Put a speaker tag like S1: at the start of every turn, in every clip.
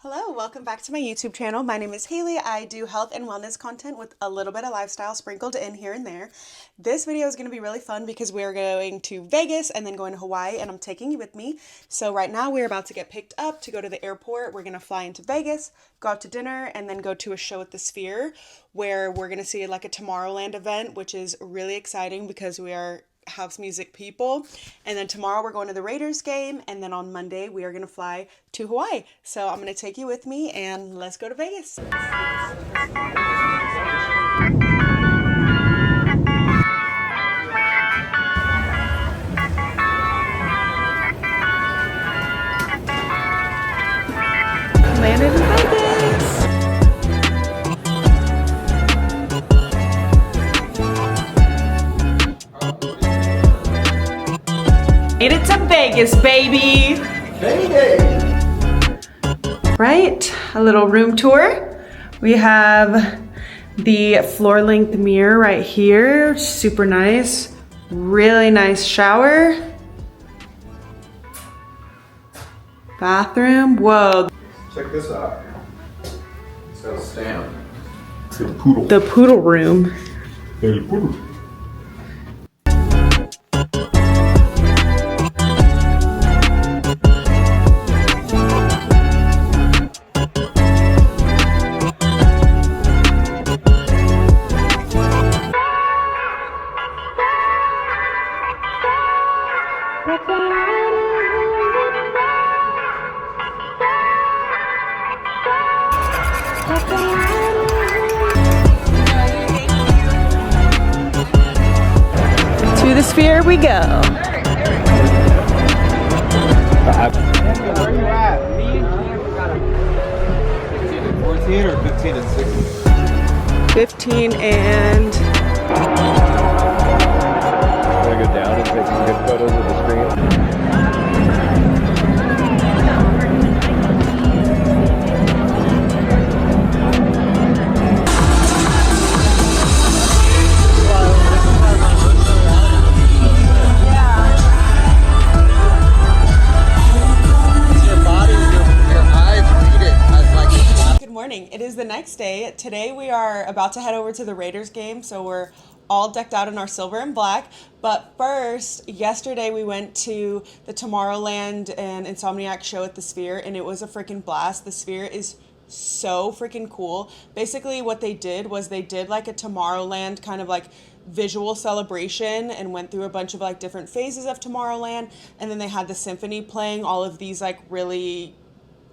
S1: Hello, welcome back to my YouTube channel. My name is Haley. I do health and wellness content with a little bit of lifestyle sprinkled in here and there. This video is going to be really fun because we are going to Vegas and then going to Hawaii, and I'm taking you with me. So right now we're about to get picked up to go to the airport. We're going to fly into Vegas, go out to dinner, and then go to a show at the Sphere where we're going to see like a Tomorrowland event, which is really exciting because we are house music people. And then tomorrow we're going to the Raiders game, and then on Monday we are going to fly to Hawaii. So I'm going to take you with me and let's go to Vegas. Landed in Vegas. Made it to Vegas, baby! Right, a little room tour. We have the floor-length mirror right here, super nice. Really nice shower. Bathroom, whoa.
S2: Check this out. It's got a stamp.
S3: It's a poodle.
S1: The poodle room.
S3: El poodle.
S1: To the Sphere we go.
S2: Where you at? 15 and 14 or 15 and 16?
S1: 15 and...
S2: Want to go down and take some good photos of the screen?
S1: It is the next day. Today we are about to head over to the Raiders game, so we're all decked out in our silver and black. But first, yesterday we went to the Tomorrowland and Insomniac show at the Sphere, and it was a freaking blast. The Sphere is so freaking cool. Basically what they did was they did like a Tomorrowland kind of like visual celebration and went through a bunch of like different phases of Tomorrowland, and then they had the symphony playing all of these like really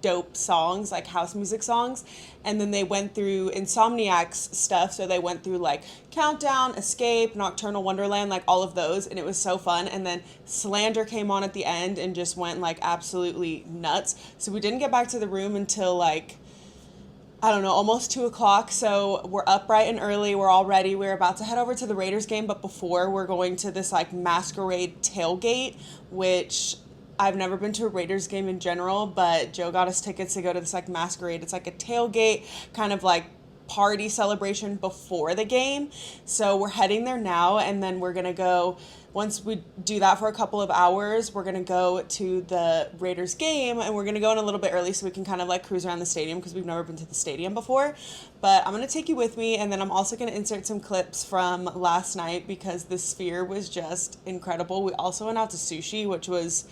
S1: dope songs, like house music songs. And then they went through Insomniac's stuff, so they went through like Countdown, Escape, Nocturnal Wonderland, like all of those, and it was so fun. And then Slander came on at the end and just went like absolutely nuts. So we didn't get back to the room until like, I don't know, almost 2 o'clock. So we're up bright and early, we're all ready, we're about to head over to the Raiders game, but before we're going to this like masquerade tailgate, which I've never been to a Raiders game in general, but Joe got us tickets to go to this like masquerade. It's like a tailgate kind of like party celebration before the game. So we're heading there now, and then we're gonna go, once we do that for a couple of hours, we're gonna go to the Raiders game, and we're gonna go in a little bit early so we can kind of like cruise around the stadium because we've never been to the stadium before. But I'm gonna take you with me, and then I'm also gonna insert some clips from last night because the Sphere was just incredible. We also went out to sushi, which was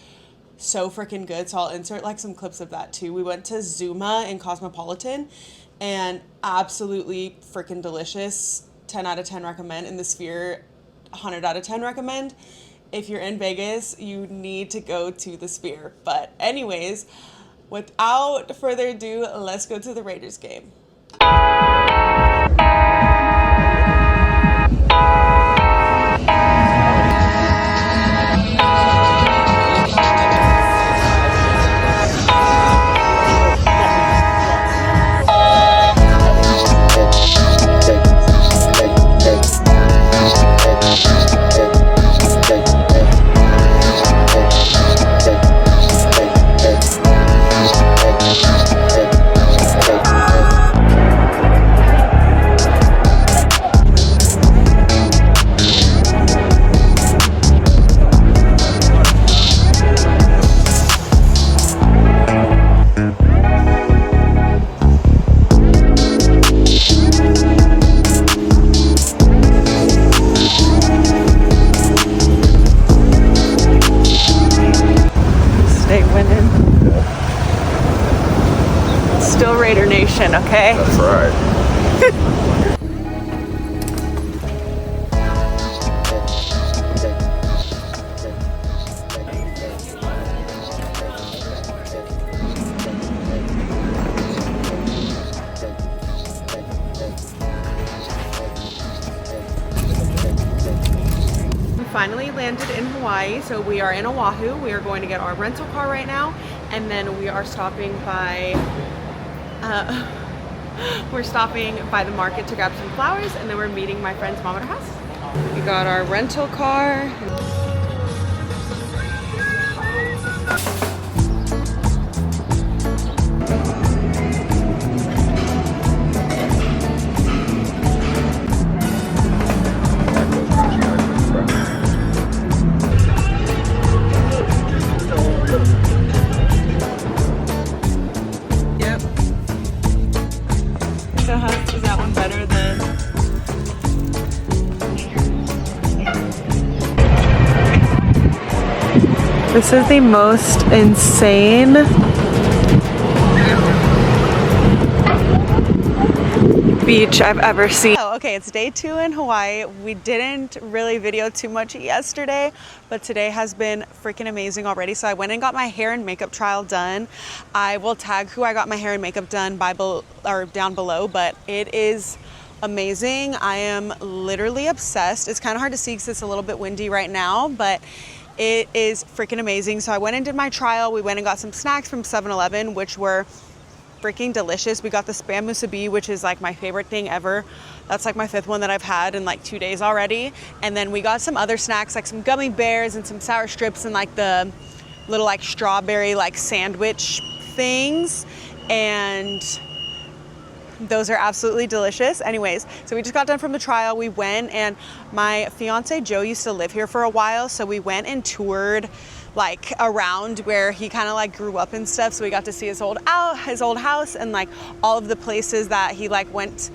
S1: so freaking good, so I'll insert like some clips of that too. We went to Zuma in Cosmopolitan, and absolutely freaking delicious. 10 out of 10 recommend. In the Sphere, 100 out of 10 recommend. If you're in Vegas, you need to go to the Sphere. But anyways, without further ado, let's go to the Raiders game. still Raider Nation, okay?
S2: That's right.
S1: Finally landed in Hawaii, so we are in Oahu. We are going to get our rental car right now, and then we are stopping by we're stopping by the market to grab some flowers, and then we're meeting my friend's mom at her house. We got our rental car. Is that one better than? This is the most insane beach I've ever seen. Oh, okay, it's day 2 in Hawaii. We didn't really video too much yesterday, but today has been freaking amazing already. So I went and got my hair and makeup trial done. I will tag who I got my hair and makeup done by down below, but it is amazing. I am literally obsessed. It's kind of hard to see because it's a little bit windy right now, but it is freaking amazing. So I went and did my trial. We went and got some snacks from 7-Eleven, which were freaking delicious. We got the spam musubi, which is like my favorite thing ever. That's like my 5th one that I've had in like 2 days already. And then we got some other snacks, like some gummy bears and some sour strips and like the little like strawberry like sandwich things. And those are absolutely delicious. Anyways, so we just got done from the trial. We went, and my fiance Joe used to live here for a while, so we went and toured like around where he kind of like grew up and stuff. So we got to see his old house and like all of the places that he like went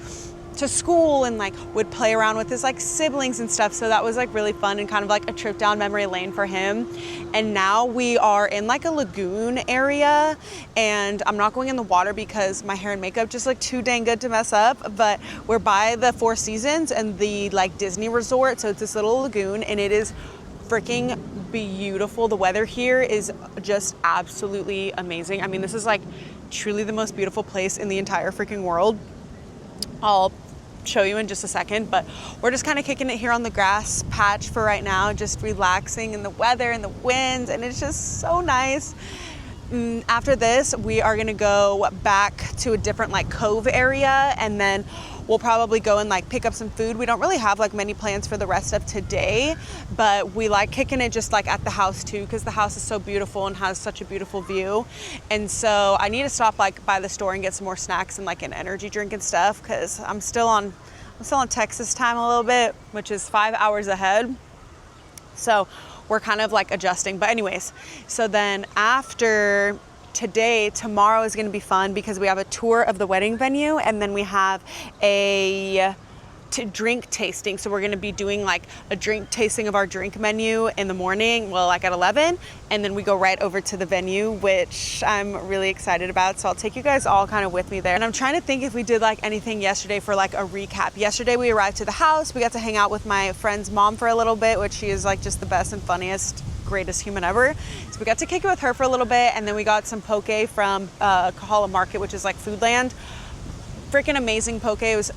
S1: to school and like would play around with his like siblings and stuff. So that was like really fun and kind of like a trip down memory lane for him. And now we are in like a lagoon area, and I'm not going in the water because my hair and makeup just look too dang good to mess up, but we're by the Four Seasons and the like Disney resort. So it's this little lagoon, and it is freaking beautiful. The weather here is just absolutely amazing. I mean, this is like truly the most beautiful place in the entire freaking world. I'll show you in just a second, but we're just kind of kicking it here on the grass patch for right now, just relaxing in the weather and the winds, and it's just so nice. After this, we are gonna go back to a different like cove area, and then we'll probably go and like pick up some food. We don't really have like many plans for the rest of today, but we like kicking it just like at the house too, because the house is so beautiful and has such a beautiful view. And so I need to stop like by the store and get some more snacks and like an energy drink and stuff, because I'm still on Texas time a little bit, which is 5 hours ahead. So we're kind of like adjusting. But anyways, so then after today, tomorrow is going to be fun because we have a tour of the wedding venue, and then we have a drink tasting. So we're going to be doing like a drink tasting of our drink menu in the morning, well, like at 11, and then we go right over to the venue, which I'm really excited about. So I'll take you guys all kind of with me there. And I'm trying to think if we did like anything yesterday for like a recap. Yesterday we arrived to the house. We got to hang out with my friend's mom for a little bit, which she is like just the best and funniest, greatest human ever. So we got to kick it with her for a little bit, and then we got some poke from Kahala Market, which is like Foodland. Freaking amazing poke. It was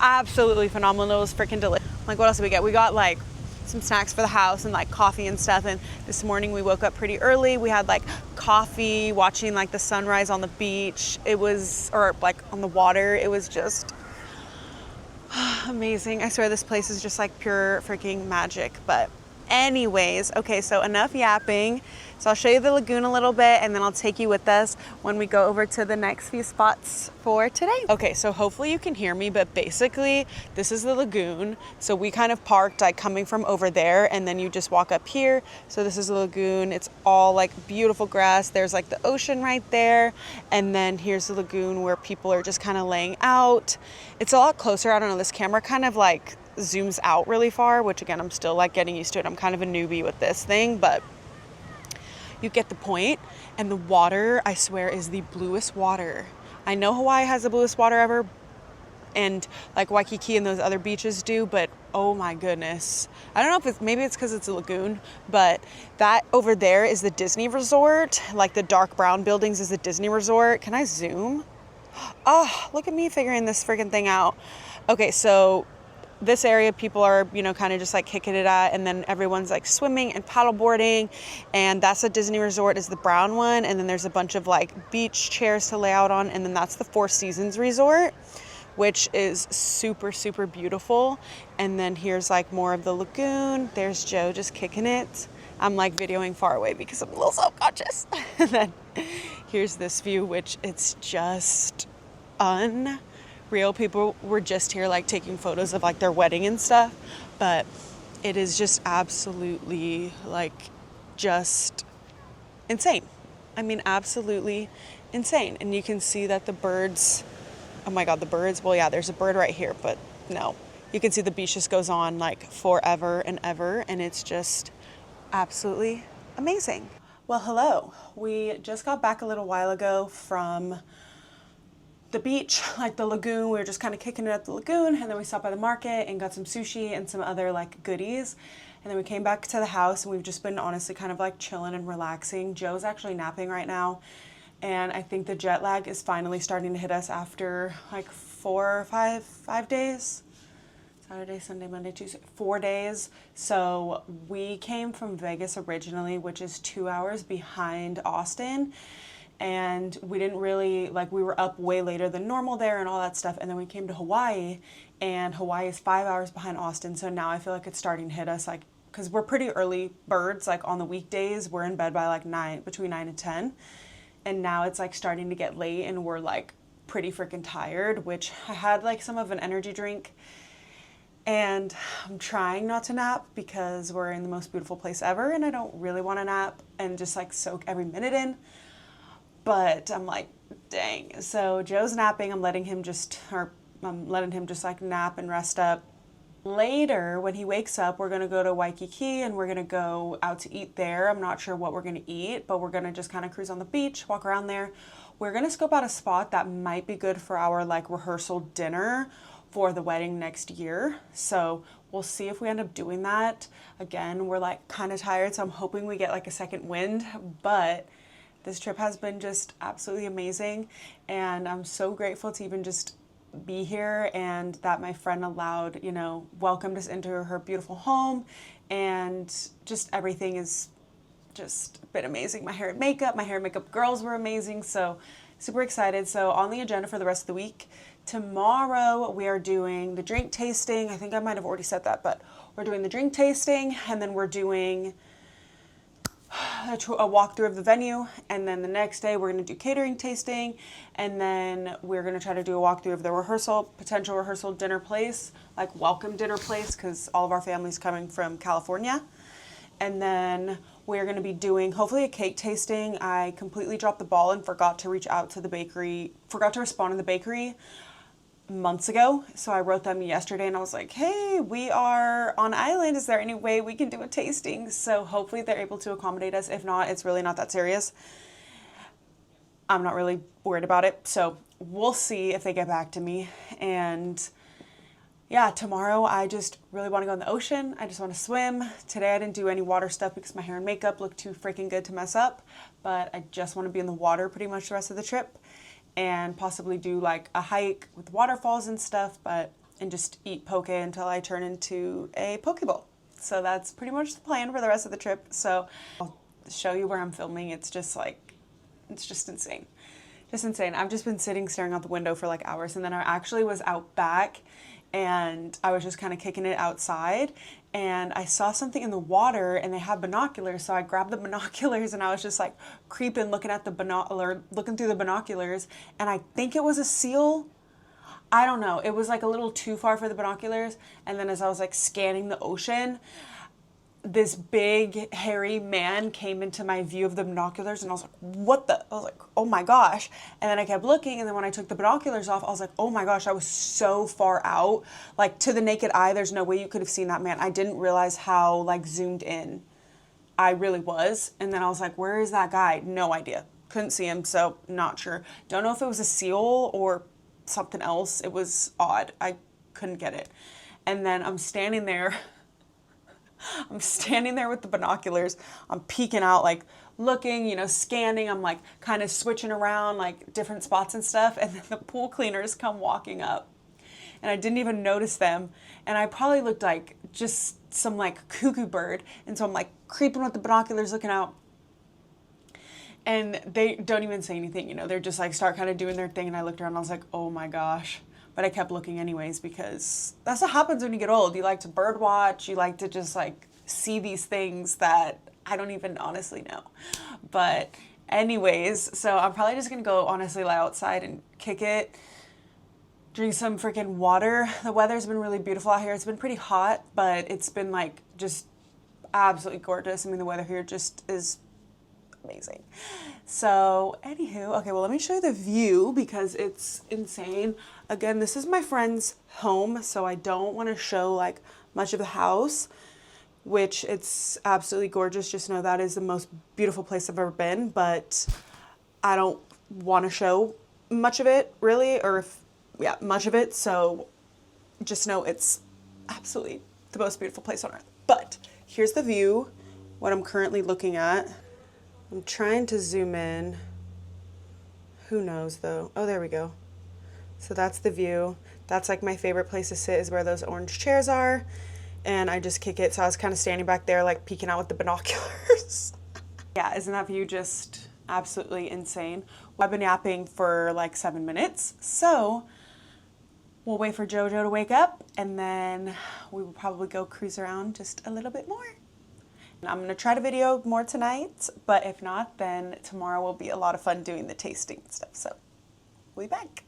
S1: absolutely phenomenal. It was freaking delicious. Like, what else did we get? We got like some snacks for the house and like coffee and stuff. And this morning we woke up pretty early. We had like coffee, watching like the sunrise on the beach. It was, or like on the water. It was just amazing. I swear this place is just like pure freaking magic. But anyways, okay, so enough yapping. So I'll show you the lagoon a little bit, and then I'll take you with us when we go over to the next few spots for today. Okay, so hopefully you can hear me, but basically this is the lagoon. So we kind of parked like coming from over there, and then you just walk up here. So this is the lagoon. It's all like beautiful grass. There's like the ocean right there. And then here's the lagoon where people are just kind of laying out. It's a lot closer. I don't know, this camera kind of like zooms out really far, which again, I'm still like getting used to it. I'm kind of a newbie with this thing, but you get the point. And the water, I swear, is the bluest water I know Hawaii has the bluest water ever, and like Waikiki and those other beaches do, but oh my goodness. I don't know if maybe it's because it's a lagoon, but that over there is the Disney resort. Like the dark brown buildings is the Disney resort. Can I zoom? Oh, look at me figuring this freaking thing out. Okay, so this area people are, kind of just like kicking it at, and then everyone's like swimming and paddleboarding, and that's the Disney resort is the brown one, and then there's a bunch of like beach chairs to lay out on, and then that's the Four Seasons resort, which is super, super beautiful. And then here's like more of the lagoon. There's Joe just kicking it. I'm like videoing far away because I'm a little self-conscious. And then here's this view, which it's just unreal. People were just here like taking photos of like their wedding and stuff, but it is just absolutely like just insane. I mean, absolutely insane. And you can see that the birds, oh my God, the birds, well, yeah, there's a bird right here, but no, you can see the beach just goes on like forever and ever, and it's just absolutely amazing. Well, hello. We just got back a little while ago from the beach, like the lagoon. We were just kind of kicking it at the lagoon, and then we stopped by the market and got some sushi and some other like goodies. And then we came back to the house, and we've just been honestly kind of like chilling and relaxing. Joe's actually napping right now, and I think the jet lag is finally starting to hit us after like 5 days. Saturday, Sunday, Monday, Tuesday, 4 days. So we came from Vegas originally, which is 2 hours behind Austin. And we didn't really, like, we were up way later than normal there and all that stuff. And then we came to Hawaii, and Hawaii is 5 hours behind Austin. So now I feel like it's starting to hit us, like, because we're pretty early birds. Like on the weekdays, we're in bed by like between 9 and 10. And now it's like starting to get late, and we're like pretty freaking tired, which I had like some of an energy drink. And I'm trying not to nap because we're in the most beautiful place ever, and I don't really want to nap and just like soak every minute in. But I'm like, dang. So Joe's napping. I'm letting him just like nap and rest up. Later, when he wakes up, we're going to go to Waikiki, and we're going to go out to eat there. I'm not sure what we're going to eat, but we're going to just kind of cruise on the beach, walk around there. We're going to scope out a spot that might be good for our like rehearsal dinner for the wedding next year. So we'll see if we end up doing that. Again, we're like kind of tired, so I'm hoping we get like a second wind, but this trip has been just absolutely amazing, and I'm so grateful to even just be here, and that my friend allowed, welcomed us into her beautiful home, and just everything is just been amazing. My hair and makeup girls were amazing, so super excited. So on the agenda for the rest of the week, tomorrow we are doing the drink tasting. I think I might have already said that, but we're doing the drink tasting, and then we're doing a walkthrough of the venue, and then the next day we're going to do catering tasting, and then we're going to try to do a walkthrough of the potential rehearsal dinner place, like welcome dinner place, because all of our family's coming from California. And then we're going to be doing hopefully a cake tasting. I completely dropped the ball and forgot to respond in the bakery months ago. So I wrote them yesterday, and I was like, hey, we are on island. Is there any way we can do a tasting? So hopefully they're able to accommodate us. If not, it's really not that serious. I'm not really worried about it. So we'll see if they get back to me. And yeah, tomorrow I just really want to go in the ocean. I just want to swim. Today I didn't do any water stuff because my hair and makeup look too freaking good to mess up. But I just want to be in the water pretty much the rest of the trip, and possibly do like a hike with waterfalls and stuff, and just eat poke until I turn into a poke bowl. So that's pretty much the plan for the rest of the trip. So I'll show you where I'm filming. It's just insane. Just insane. I've just been staring out the window for like hours, and then I actually was out back, and I was just kind of kicking it outside, and I saw something in the water, and they had binoculars, so I grabbed the binoculars, and I was just like creeping, looking through the binoculars, and I think it was a seal. I don't know. It was like a little too far for the binoculars, and then as I was like scanning the ocean, this big hairy man came into my view of the binoculars, and I was like, I was like, oh my gosh. And then I kept looking, and then when I took the binoculars off, I was like, oh my gosh, I was so far out. Like to the naked eye, there's no way you could have seen that man. I didn't realize how like zoomed in I really was. And then I was like, where is that guy? No idea. couldn't see him, so not sure. Don't know if it was a seal or something else. It was odd. I couldn't get it. And then I'm standing there. I'm standing there with the binoculars. I'm peeking out, like looking, you know, scanning. I'm like kind of switching around like different spots and stuff. And then the pool cleaners come walking up. And I didn't even notice them. And I probably looked like just some like cuckoo bird. And so I'm like creeping with the binoculars looking out. And they don't even say anything, you know, they're just like start kind of doing their thing. And I looked around and I was like, oh my gosh. But I kept looking anyways, because that's what happens when you get old. You like to bird watch. You like to just like see these things that I don't even honestly know. But anyways, so I'm probably just going to go honestly lie outside and kick it. Drink some freaking water. The weather's been really beautiful out here. It's been pretty hot, but it's been like just absolutely gorgeous. I mean, the weather here just is amazing. So anywho, okay, well, let me show you the view because it's insane. Again, this is my friend's home, so I don't want to show like much of the house, which it's absolutely gorgeous. Just know that is the most beautiful place I've ever been, but I don't want to show much of it really, or if, yeah, much of it. So just know it's absolutely the most beautiful place on earth. But here's the view, what I'm currently looking at. I'm trying to zoom in. Who knows though? Oh, there we go. So that's the view. That's like my favorite place to sit, is where those orange chairs are. And I just kick it. So I was kind of standing back there like peeking out with the binoculars. Yeah, isn't that view just absolutely insane? I've been yapping for like 7 minutes. So we'll wait for JoJo to wake up and then we will probably go cruise around just a little bit more. I'm going to try to video more tonight, but if not, then tomorrow will be a lot of fun doing the tasting and stuff. So we'll be back.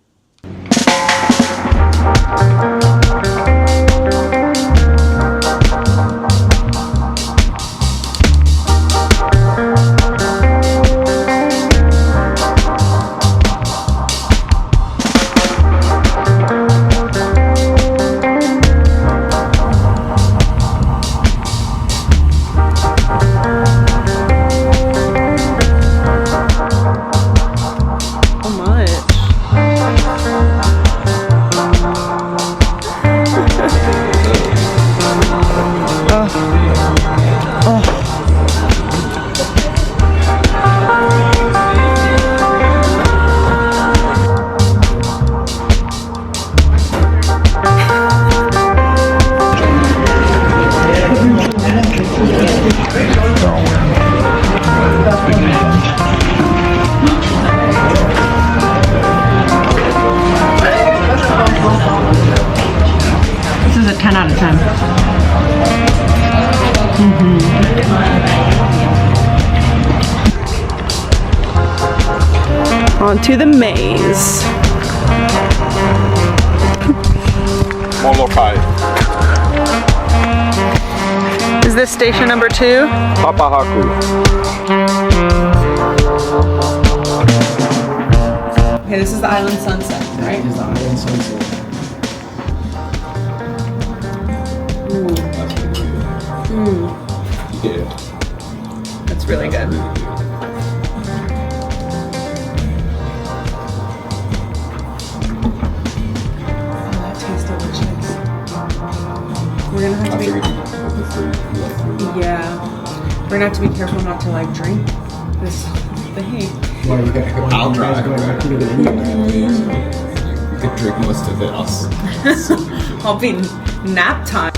S4: This is a 10 out of 10.
S1: Onto the maze.
S3: Molokai.
S1: Is this station number 2?
S3: Papahaku.
S1: Okay, this is the island sunset, right?
S5: Is the island sunset.
S3: Yeah.
S1: That's really good. That tastes delicious. We're gonna have to be, yeah. We're gonna have to be careful not to like drink this thing.
S5: Well, you got to go.
S3: I'll try.
S5: You
S3: could drink most of it.
S1: I'll be nap time.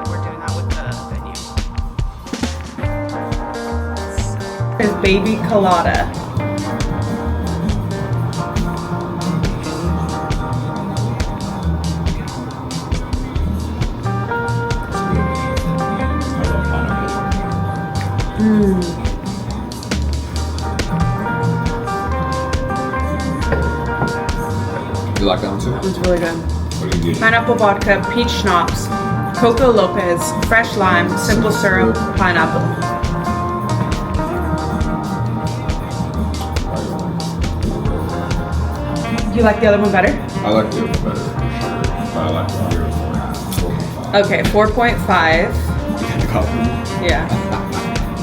S1: We're doing that with the venue. There's baby colada.
S3: You like that one too?
S1: It's really good.
S3: What do you get?
S1: Pineapple vodka, peach schnapps, Coco Lopez, fresh lime, simple syrup, pineapple. You like the other one better?
S3: I like the other one better, for sure. But I like the other one.
S1: Okay, 4.5.
S3: Coffee.
S1: Yeah.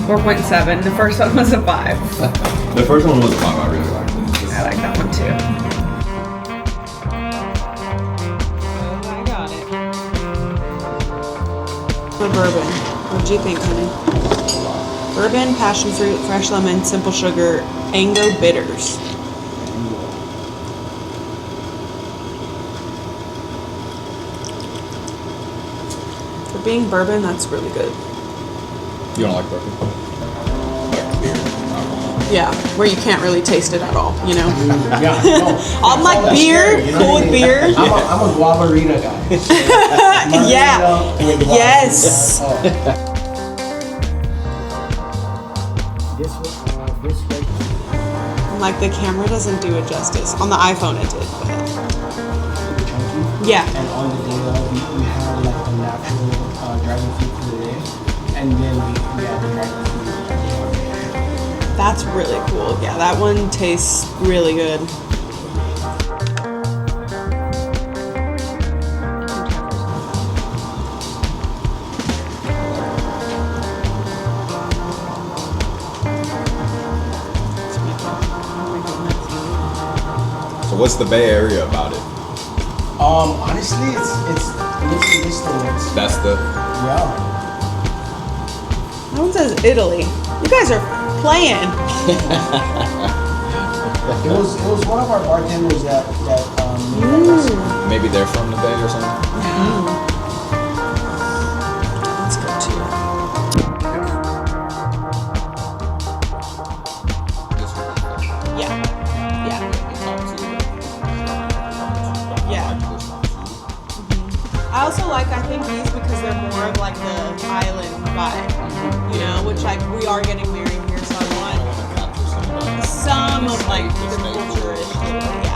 S1: 4.7. The first one was a 5.
S3: The first one was a 5. I really liked it.
S1: I like that one too. Oh, I got it. For bourbon. What do you think, honey? Bourbon, passion fruit, fresh lemon, simple sugar, Ango bitters. For being bourbon, that's really good.
S3: You don't like bourbon? Like beer?
S1: Yeah, where you can't really taste it at all, you know?
S5: Yeah, no.
S1: I'm like
S5: That's
S1: beer,
S5: scary, you know
S1: cool
S5: what I
S1: with
S5: mean?
S1: beer.
S5: I'm a guavarita guy.
S1: Yeah.
S5: Margarita with guava.
S1: Yes.
S5: Oh. This was this way.
S1: Like the camera doesn't do it justice. On the iPhone it did, but
S5: Chunky.
S1: yeah.
S5: And on the day of, we had like the natural dragon fruit for the day, and then we had the dragon fruit.
S1: That's really cool. Yeah, that one tastes really good.
S3: So what's the Bay Area about it?
S5: Honestly, it's literally this thing.
S3: That's the...
S5: Yeah.
S1: That one says Italy. You guys are playing.
S5: It was one of our bartenders that made that recipe.
S3: Maybe they're from the Bay or something?
S1: That's good too. Yeah. Yeah. Yeah. I also like, I think these because they're more of like the island vibe, you know, which like we are getting married here, so I want some of like the culture. Yeah.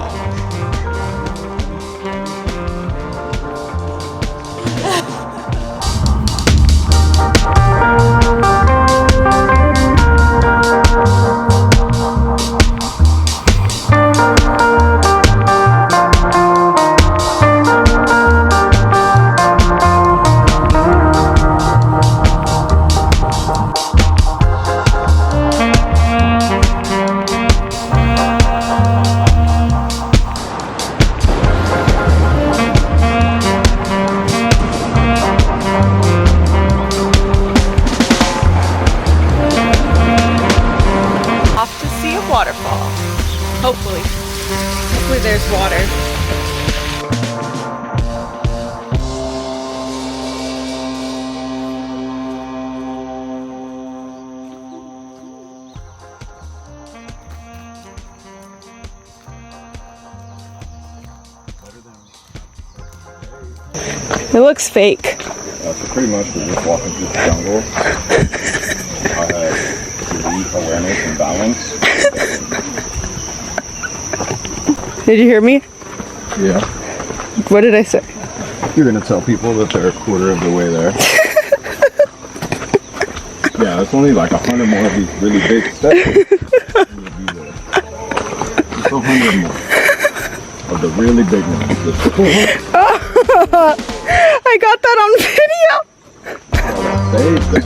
S1: Waterfall. Hopefully there's water. It looks fake.
S2: So pretty much we're just walking through the jungle. I had physique, awareness, and balance.
S1: Did you hear me?
S2: Yeah.
S1: What did I say?
S2: You're gonna tell people that they're a quarter of the way there. Yeah, it's only like 100 more of these really big steps. And you'll be there. Just 100 more of the really big ones.
S1: I got that on video.
S2: Save them.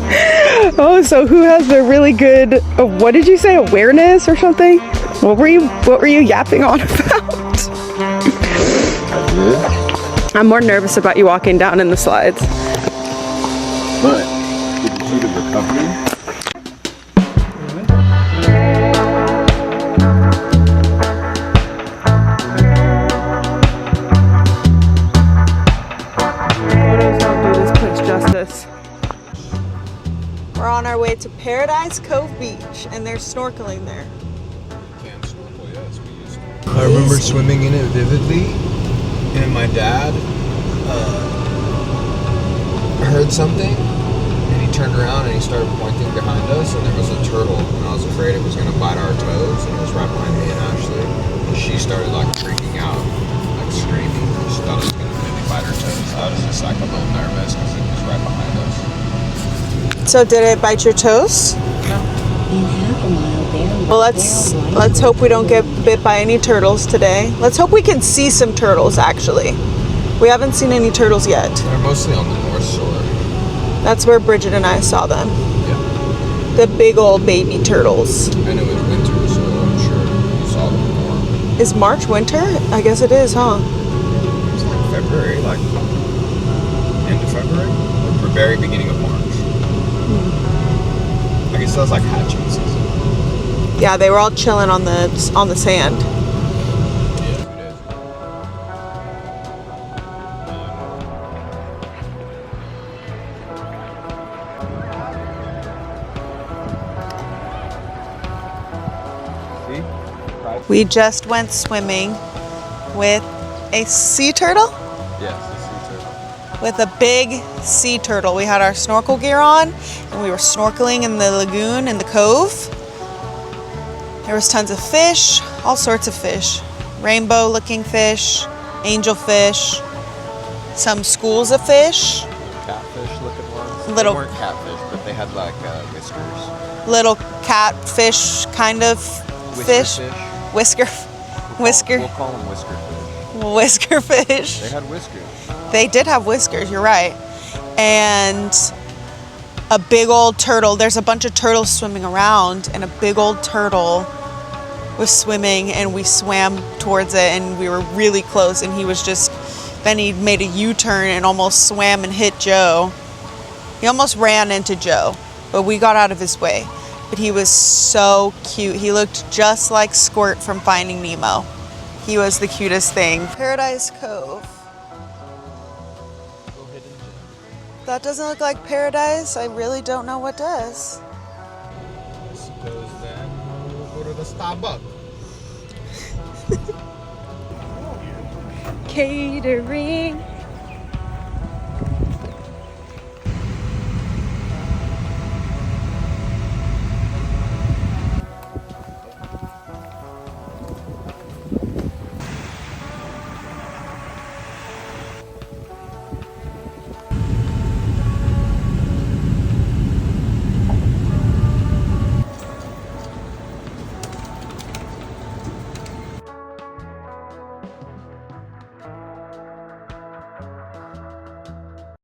S1: Oh, so who has the really good, what did you say, awareness or something? What were you yapping on about?
S2: I did.
S1: I'm more nervous about you walking down in the slides.
S2: But did you see the recovery?
S1: Photos don't do this place justice. We're on our way to Paradise Cove Beach, and there's snorkeling there.
S6: I remember swimming in it vividly, and my dad heard something, and he turned around and he started pointing behind us, and there was a turtle, and I was afraid it was going to bite our toes, and it was right behind me and Ashley. And she started like freaking out, like screaming. She thought it was going to really bite her toes. I was just like a little nervous because it was right behind us.
S1: So did it bite your toes? Well, let's hope we don't get bit by any turtles today. Let's hope we can see some turtles, actually. We haven't seen any turtles yet.
S6: They're mostly on the north shore.
S1: That's where Bridget and I saw them.
S6: Yeah.
S1: the big old baby turtles.
S6: And it was winter, so I'm sure you saw them more.
S1: Is March winter? I guess it is, huh?
S6: It's like February, like end of February, or the very beginning of March. I guess that's like hatching season.
S1: Yeah, they were all chilling on the sand.
S6: Yeah, it is. See?
S1: We just went swimming with a sea turtle.
S6: Yes, the sea turtle.
S1: With a big sea turtle. We had our snorkel gear on and we were snorkeling in the lagoon in the cove. There was tons of fish, all sorts of fish. Rainbow looking fish, angelfish, some schools of fish,
S6: Catfish looking ones.
S1: Little-
S6: They weren't catfish, but they had like whiskers.
S1: little catfish kind of fish. Whisker.
S6: We'll call them whisker fish.
S1: Whisker fish.
S6: They had whiskers.
S1: They did have whiskers, you're right. And a big old turtle. There's a bunch of turtles swimming around, and a big old turtle was swimming, and we swam towards it, and we were really close, and then he made a U-turn and almost swam and hit Joe. He almost ran into Joe, but we got out of his way. But he was so cute. He looked just like Squirt from Finding Nemo. He was the cutest thing. Paradise Cove. That doesn't look like paradise. I really don't know what does.
S6: I suppose then we'll go to the Starbucks.
S1: Catering.